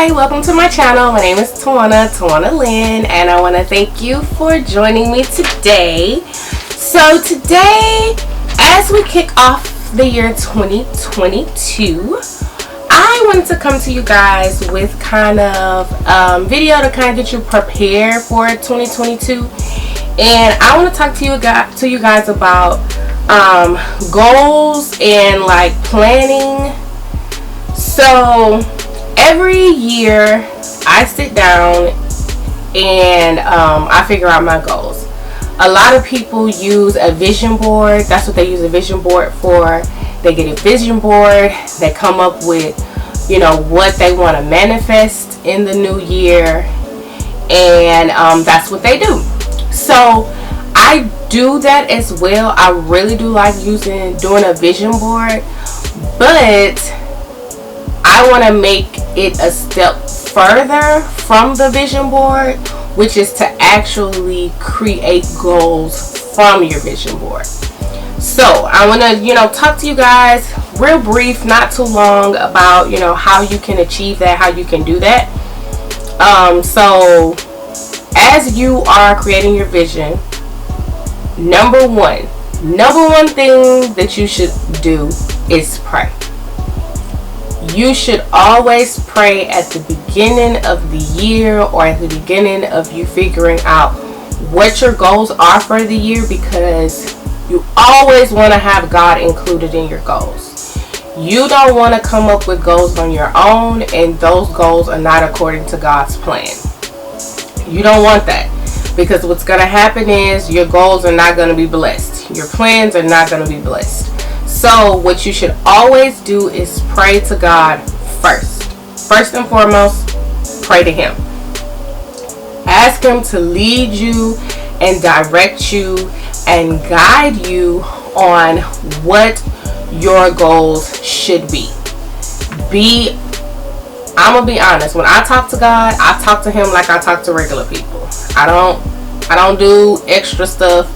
Hi, welcome to my channel. My name is thetawanalynn, and I want to thank you for joining me today. So today, as we kick off the year 2022, I wanted to come to you guys with kind of video to kind of get you prepared for 2022, and I want to talk to you guys about goals and like planning. So every year I sit down and I figure out my goals. A lot of people use a vision board. That's what they use a vision board for. They get a vision board. They come up with, you know, what they want to manifest in the new year, and that's what they do. So I do that as well. I really do like doing a vision board, but I want to make it a step further from the vision board, which is to actually create goals from your vision board. So I want to, talk to you guys real brief, not too long, about, how you can achieve that, how you can do that. So as you are creating your vision, number one thing that you should do is pray. You should always pray at the beginning of the year, or at the beginning of you figuring out what your goals are for the year, because you always want to have God included in your goals. You don't want to come up with goals on your own and those goals are not according to God's plan. You don't want that, because what's going to happen is your goals are not going to be blessed. Your plans are not going to be blessed. So what you should always do is pray to God first. First and foremost, pray to Him. Ask Him to lead you and direct you and guide you on what your goals should be. I'm gonna be honest, when I talk to God, I talk to Him like I talk to regular people. I don't do extra stuff.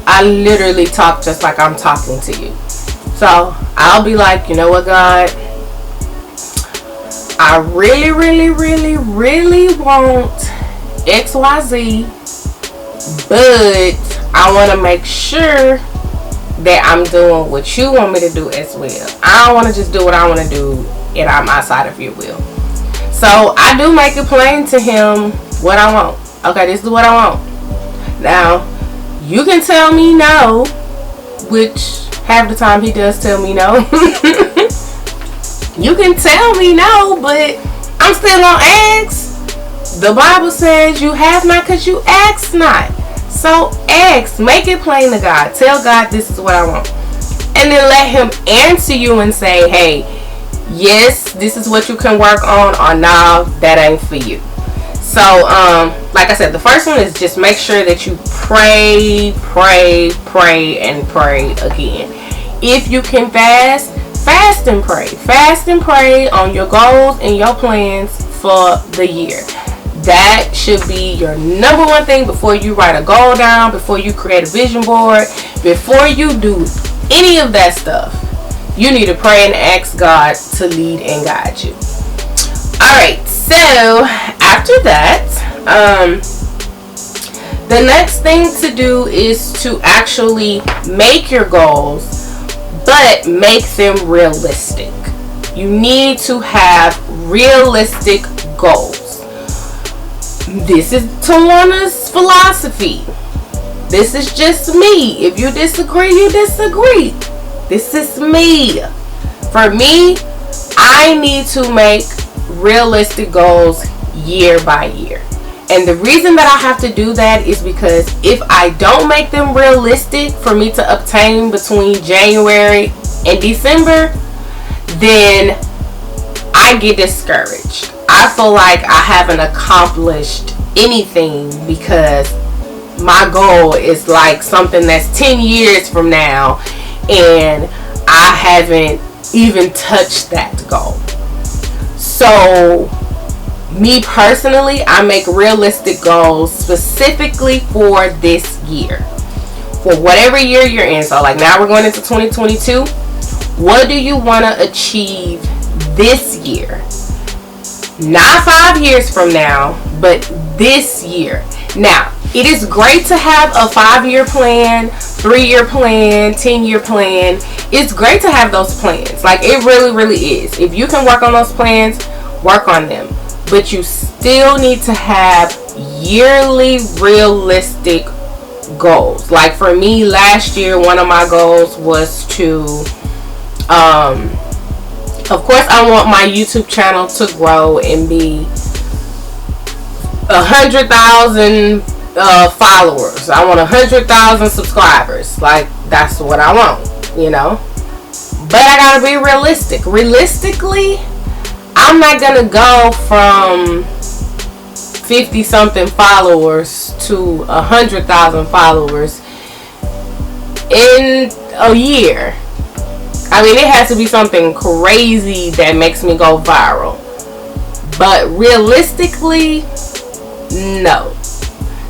I literally talk just like I'm talking to you. So I'll be like, you know what, God, I really want XYZ, but I want to make sure that I'm doing what you want me to do as well. I don't want to just do what I want to do and I'm outside of your will. So I do make it plain to Him what I want. Okay, this is what I want. Now, you can tell me no, which half the time He does tell me no. You can tell me no, but I'm still gonna ask. The Bible says you have not because you ask not. So ask. Make it plain to God. Tell God this is what I want. And then let Him answer you and say, hey, yes, this is what you can work on, or no, that ain't for you. So, like I said, the first one is just make sure that you pray and pray again. If you can fast and pray. Fast and pray on your goals and your plans for the year. That should be your number one thing before you write a goal down, before you create a vision board, before you do any of that stuff. You need to pray and ask God to lead and guide you. Alright, so after that, the next thing to do is to actually make your goals, but make them realistic. You need to have realistic goals. This is Tawana's philosophy. This is just me. If you disagree, you disagree. This is me. For me, I need to make realistic goals year by year. And the reason that I have to do that is because if I don't make them realistic for me to obtain between January and December, then I get discouraged. I feel like I haven't accomplished anything because my goal is like something that's 10 years from now and I haven't even touched that goal. So me personally, I make realistic goals specifically for this year, for whatever year you're in. So like now we're going into 2022. What do you want to achieve this year? Not 5 years from now, but this year. Now, it is great to have a 5-year plan, 3-year plan, 10-year plan. It's great to have those plans. Like, it really, really is. If you can work on those plans, work on them. But you still need to have yearly realistic goals. Like for me, last year, one of my goals was to, of course, I want my YouTube channel to grow and be 100,000 followers. I want 100,000 subscribers. Like, that's what I want, you know. But I gotta be realistic. Realistically, I'm not gonna go from 50 something followers to 100,000 followers in a year. I mean, it has to be something crazy that makes me go viral. But realistically, no.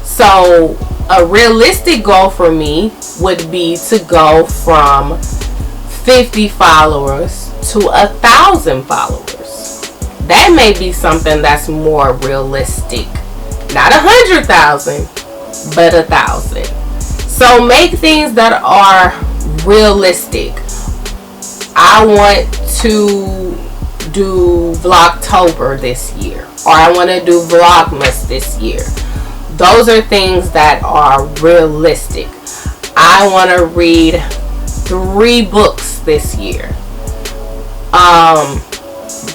So a realistic goal for me would be to go from 50 followers to 1,000 followers. That may be something that's more realistic. Not 100,000, but 1,000. So make things that are realistic. I want to do Vlogtober this year, or I want to do Vlogmas this year. Those are things that are realistic. I want to read 3 books this year.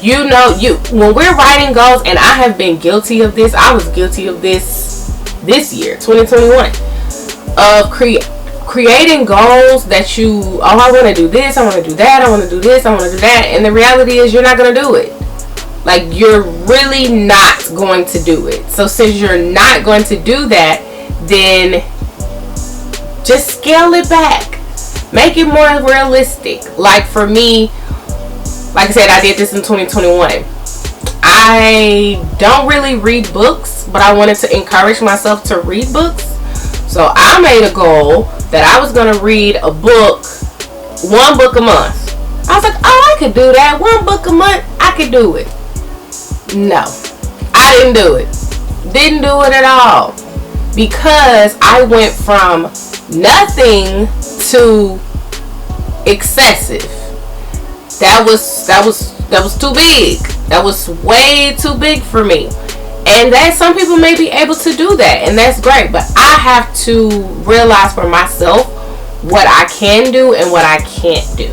You know, when we're writing goals, and I have been guilty of this. I was guilty of this year, 2021, of creating goals that I want to do this, I want to do that, I want to do this, I want to do that, and the reality is you're not going to do it. Like, you're really not going to do it. So since you're not going to do that, then just scale it back. Make it more realistic. Like for me, like I said, I did this in 2021. I don't really read books, but I wanted to encourage myself to read books. So I made a goal that I was going to read a book, 1 book a month. I was like, oh, I could do that. 1 book a month, I could do it. No, I didn't do it. Didn't do it at all. Because I went from nothing to excessive. That was too big. That was way too big for me. And that some people may be able to do that, and that's great. But I have to realize for myself what I can do and what I can't do.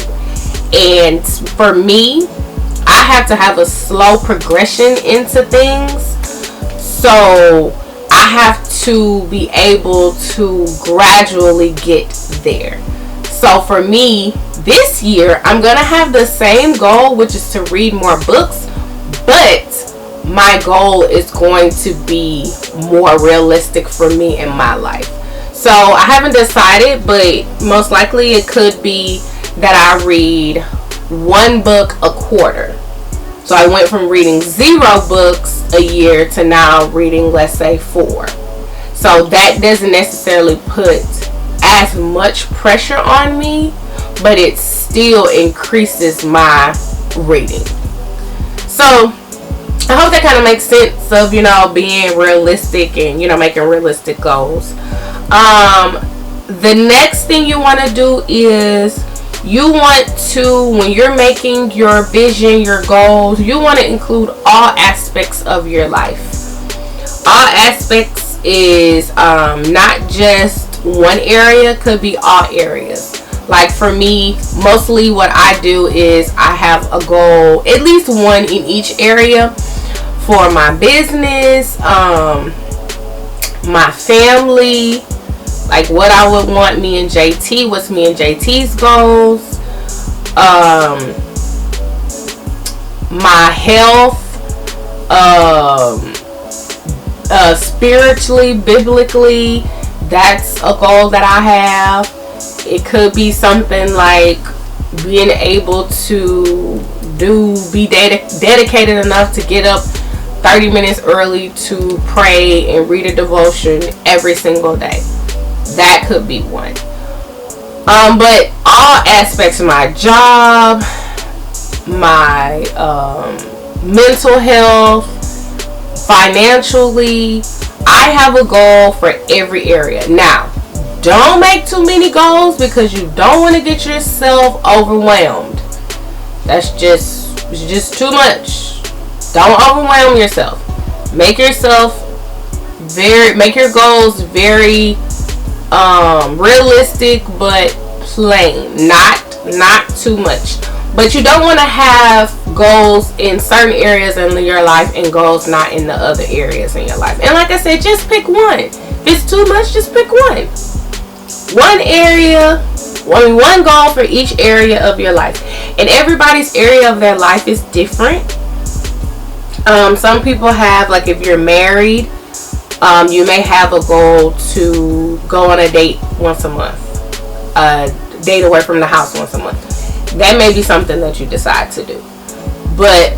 And for me, I have to have a slow progression into things. So I have to be able to gradually get there. So for me, this year, I'm going to have the same goal, which is to read more books. But my goal is going to be more realistic for me in my life. So I haven't decided, but most likely it could be that I read 1 book a quarter. So I went from reading 0 books a year to now reading, let's say, 4. So that doesn't necessarily put as much pressure on me, but it still increases my reading. So I hope that kind of makes sense of, you know, being realistic and, you know, making realistic goals. The next thing you want to do is you want to, when you're making your vision, your goals, you want to include all aspects of your life. All aspects is not just one area, could be all areas. Like for me, mostly what I do is I have a goal, at least 1 in each area, for my business, my family, like what I would want me and JT, what's me and JT's goals, my health, spiritually, biblically, that's a goal that I have. It could be something like being able to be dedicated enough to get up 30 minutes early to pray and read a devotion every single day. That could be one. But all aspects of my job, my mental health, financially. I have a goal for every area. Now, don't make too many goals because you don't want to get yourself overwhelmed. That's just too much. Don't overwhelm yourself. Make your goals very realistic but plain. Not too much. But you don't want to have goals in certain areas in your life and goals not in the other areas in your life. And like I said, just pick one. If it's too much, just pick one. One goal for each area of your life. And everybody's area of their life is different. Some people have, like if you're married, you may have a goal to go on a date once a month. A date away from the house once a month. That may be something that you decide to do. But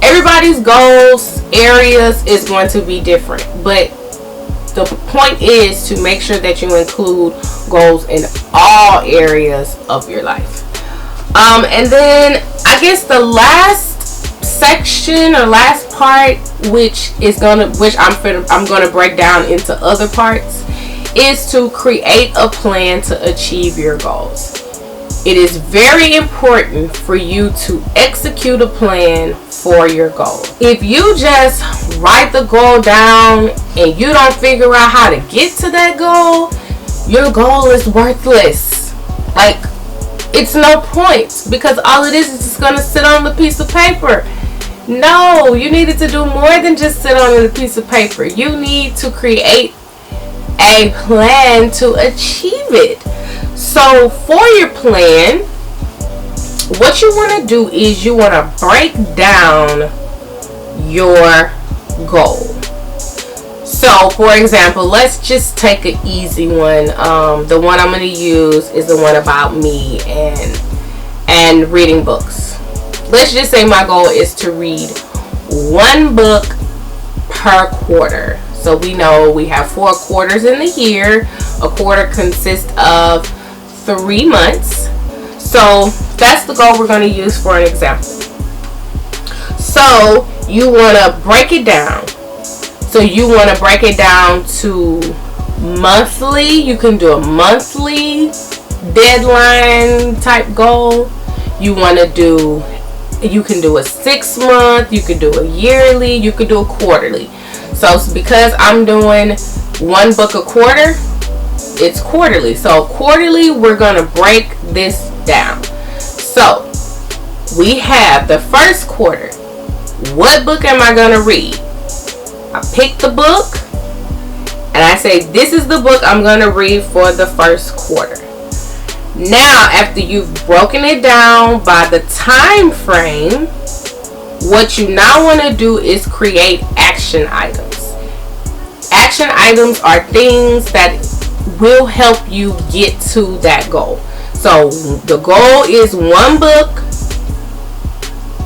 everybody's goals, areas is going to be different. But the point is to make sure that you include goals in all areas of your life. And then I guess the last section or last part, which I'm gonna break down into other parts, is to create a plan to achieve your goals. It is very important for you to execute a plan for your goal. If you just write the goal down and you don't figure out how to get to that goal, your goal is worthless. Like, it's no point, because all it is just going to sit on the piece of paper. No, you needed to do more than just sit on the piece of paper. You need to create a plan to achieve it. So for your plan, what you want to do is you want to break down your goal. So for example, let's just take an easy one. The one I'm going to use is the one about me and reading books. Let's just say my goal is to read one book per quarter. So we know we have 4 quarters in the year. A quarter consists of 3 months. So that's the goal we're going to use for an example. So you want to break it down. So you want to break it down to monthly. You can do a monthly deadline type goal. You can do a 6 month. You can do a yearly. You can do a quarterly. So because I'm doing one book a quarter, it's quarterly. So quarterly, we're going to break this down. So we have the first quarter. What book am I going to read? I pick the book and I say, this is the book I'm going to read for the first quarter. Now, after you've broken it down by the time frame, what you now want to do is create action items. Action items are things that will help you get to that goal. So the goal is one book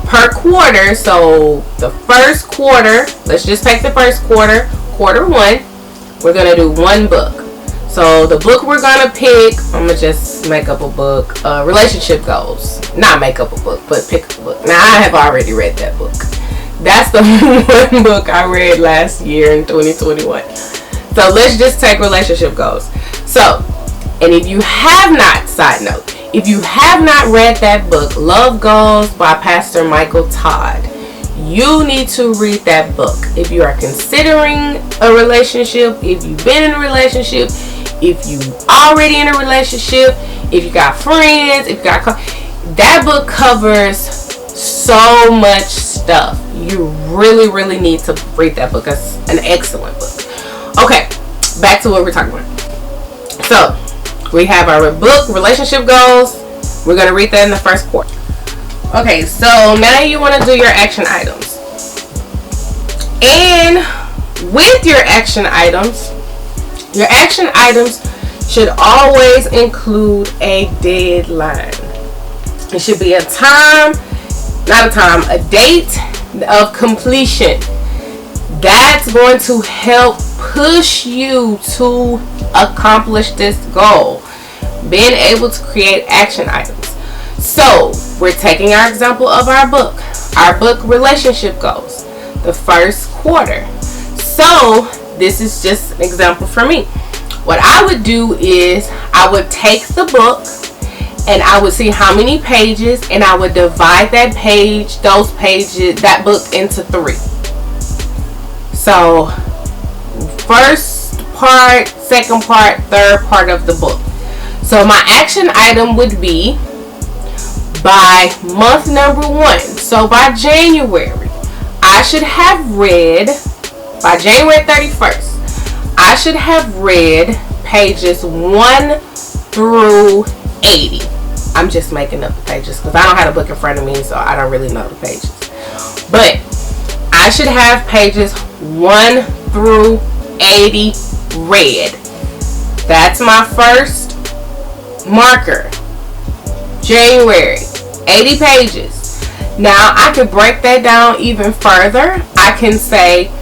per quarter. So the first quarter, let's just take the first quarter, quarter 1, we're going to do one book. So the book we're going to pick, I'm going to just make up a book, relationship goals. Not make up a book, but pick a book. Now I have already read that book. That's the one book I read last year in 2021. So let's just take relationship goals. So, and if you have not, side note, if you have not read that book, Love Goals by Pastor Michael Todd, you need to read that book. If you are considering a relationship, if you've been in a relationship, if you already in a relationship, if you got friends, if you got that book covers so much stuff. You really, really need to read that book. It's an excellent book. Okay, back to what we're talking about. So we have our book, relationship goals. We're going to read that in the first quarter. Okay, so now you want to do your action items. And with your action idens should always include a deadline. It should be a date of completion. That's going to help push you to accomplish this goal. Being able to create action items. So we're taking our example of our book. our book relationship goals, the first quarter. So this is just an example for me. What I would do is I would take the book and I would see how many pages, and I would divide that book into 3. So first part, second part, third part of the book. So my action item would be by month number 1. So by January, I should have read, by January 31st, I should have read pages 1 through 80. I'm just making up the pages because I don't have a book in front of me, so I don't really know the pages. But I should have pages 1 through 80 read. That's my first marker. January, 80 pages. Now I could break that down even further. I can say,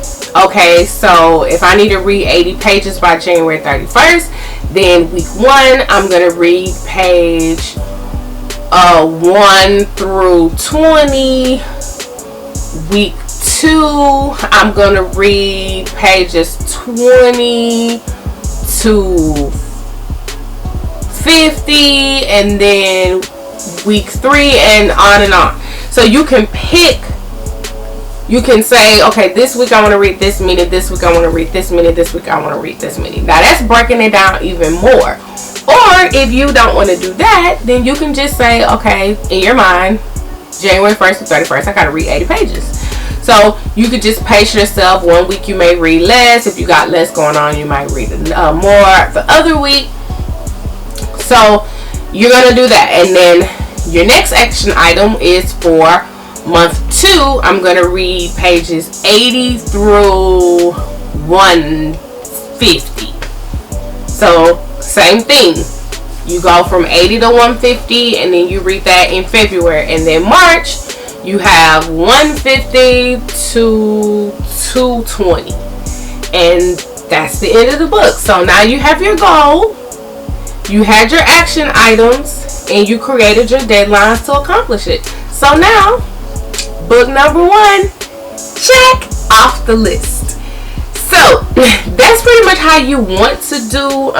okay, so if I need to read 80 pages by January 31st, then week 1, I'm going to read page 1 through 20. Week 2, I'm going to read pages 20 to 50, and then week 3, and on and on. So you can pick, you can say, okay, this week I want to read this many, this week I want to read this many, this week I want to read this many. Now that's breaking it down even more. Or if you don't want to do that, then you can just say, okay, in your mind, January 1st to 31st, I got to read 80 pages. So you could just pace yourself. One week you may read less. If you got less going on, you might read more the other week. So you're going to do that. And then your next action item is for month 2. I'm going to read pages 80 through 150. So same thing. You go from 80 to 150, and then you read that in February. And then March, you have 150 to 220. And that's the end of the book. So now you have your goal. You had your action items, and you created your deadlines to accomplish it. So now, book number 1, check off the list. So that's pretty much how you want to do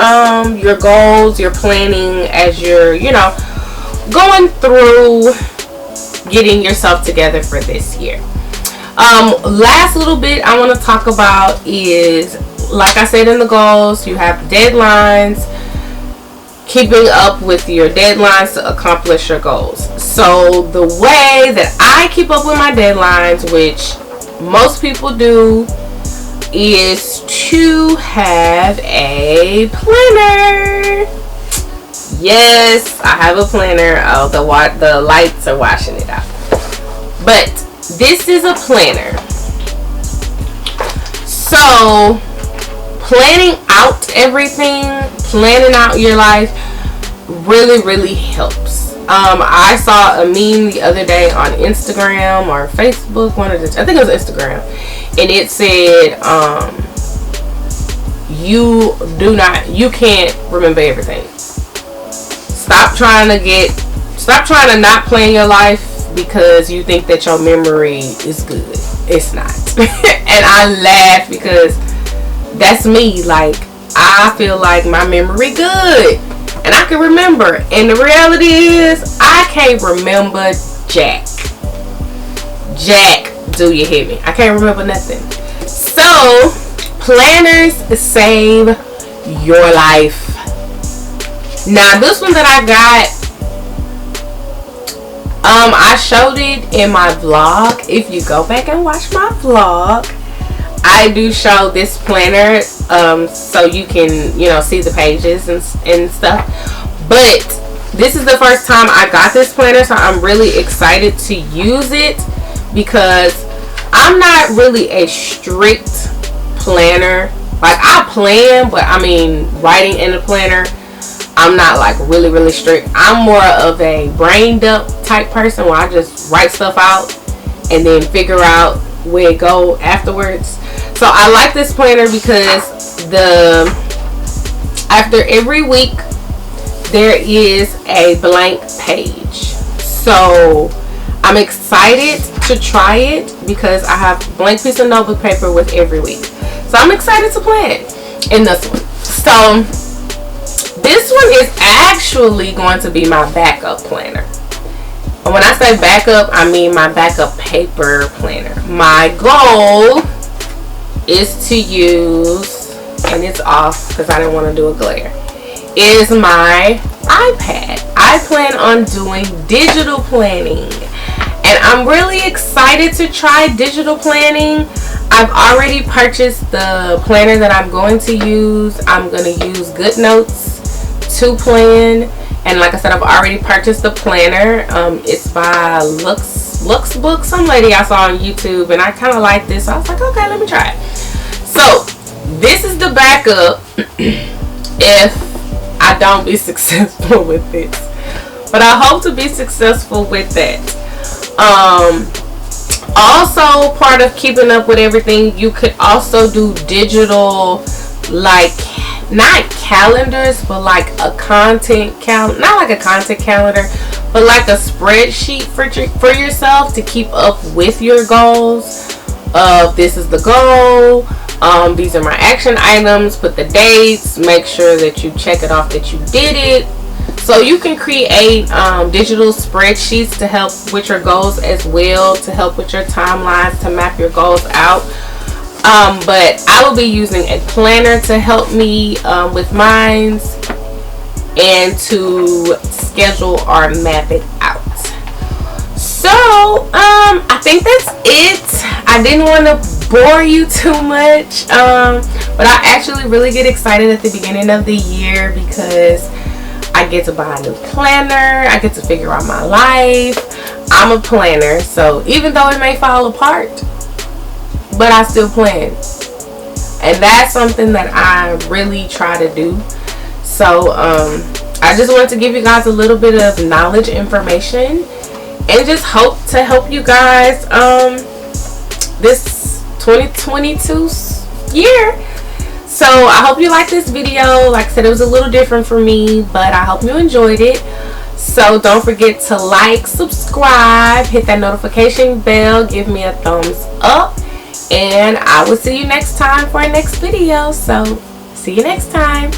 your goals, your planning as you're, going through getting yourself together for this year. Last little bit I want to talk about is, like I said in the goals, you have deadlines. Keeping up with your deadlines to accomplish your goals. So the way that I keep up with my deadlines, which most people do, is to have a planner. Yes, I have a planner. Oh, the lights are washing it out. But this is a planner. So planning out everything, planning out your life really, really helps. I saw a meme the other day on Instagram or Facebook, I think it was Instagram, and it said, you can't remember everything. Stop trying to not plan your life because you think that your memory is good. It's not. And I laugh because that's me. Like, I feel like my memory good and I can remember, and the reality is I can't remember jack. Do you hear me? I can't remember nothing. So planners save your life. Now this one that I got, I showed it in my vlog. If you go back and watch my vlog, I do show this planner, so you can, see the pages and stuff. But this is the first time I got this planner, so I'm really excited to use it because I'm not really a strict planner. Like, I plan, but I mean, writing in a planner, I'm not like really, really strict. I'm more of a brain dump type person where I just write stuff out and then figure out where it go afterwards. So I like this planner because after every week there is a blank page. So I'm excited to try it because I have a blank piece of notebook paper with every week. So I'm excited to plan in this one. So this one is actually going to be my backup planner. And when I say backup, I mean my backup paper planner. My goal is to use, and it's off because I didn't want to do a glare, is my iPad. I plan on doing digital planning, and I'm really excited to try digital planning. I've already purchased the planner that I'm going to use. I'm going to use GoodNotes to plan, and like I said, I've already purchased the planner. It's by Lux Book, some lady I saw on YouTube, and I kind of like this, so I was like, okay, let me try it. So this is the backup if I don't be successful with this, but I hope to be successful with that. Also, part of keeping up with everything, you could also do digital, like, not calendars, but like a content calendar, not like a content calendar, but like a spreadsheet for yourself to keep up with your goals. This is the goal, these are my action items, put the dates, make sure that you check it off that you did it. So you can create digital spreadsheets to help with your goals as well, to help with your timelines, to map your goals out. But I will be using a planner to help me with mine and to schedule or map it out. So I think that's it. I didn't want to bore you too much, but I actually really get excited at the beginning of the year because I get to buy a new planner. I get to figure out my life. I'm a planner, so even though it may fall apart, but I still plan. And that's something that I really try to do. So I just wanted to give you guys a little bit of knowledge, information, and just hope to help you guys this 2022 year. So I hope you liked this video. Like I said, it was a little different for me, but I hope you enjoyed it. So don't forget to like, subscribe, hit that notification bell, give me a thumbs up, and I will see you next time for our next video. So see you next time.